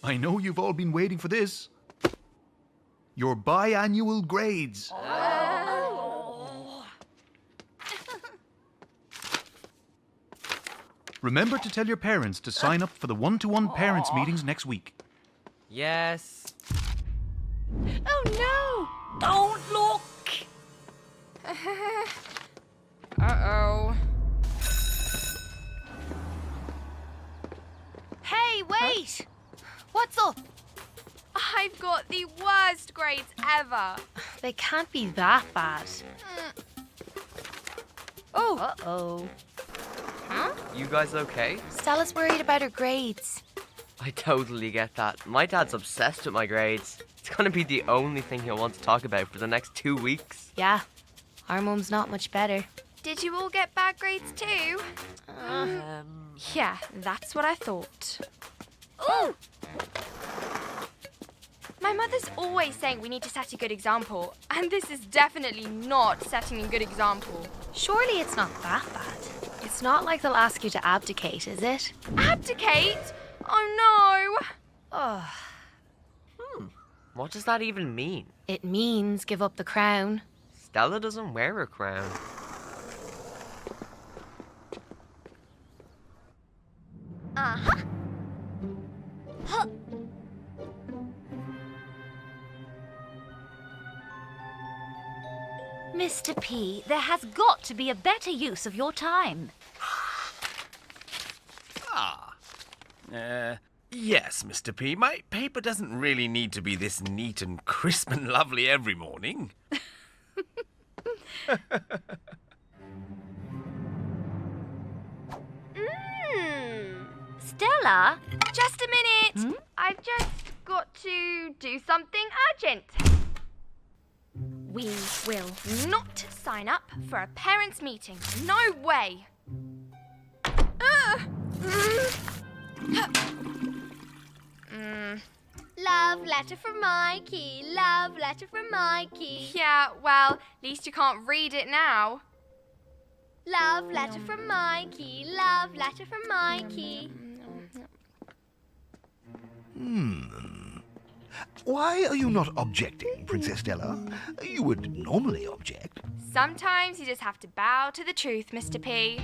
I know you've all been waiting for this. Your biannual grades. Remember to tell your parents to sign up for the one-to-one parents meetings next week. Yes. Oh no! Don't look! Uh-oh. Hey, wait! What's up? I've got the worst grades ever. They can't be that bad. Oh. Uh-oh. Huh? You guys okay? Stella's worried about her grades. I totally get that. My dad's obsessed with my grades. It's gonna be the only thing he'll want to talk about for the next 2 weeks. Yeah, our mum's not much better. Did you all get bad grades too? Yeah, that's what I thought. Ooh! My mother's always saying we need to set a good example, and this is definitely not setting a good example. Surely it's not that bad. It's not like they'll ask you to abdicate, is it? Abdicate? Oh no! Oh, What does that even mean? it means give up the crown. Stella doesn't wear a crown. Uh-huh. Huh. Mr. P, there has got to be a better use of your time. Yes, Mr. P. My paper doesn't really need to be this neat and crisp and lovely every morning. Stella? Just a minute. I've just got to do something urgent. We will not sign up for a parents' meeting. No way. Love letter from Mikey, love letter from Mikey. Yeah, well, at least you can't read it now. Love letter from Mikey, love letter from Mikey. Why are you not objecting, Princess Stella? You would normally object. Sometimes you just have to bow to the truth, Mr. P.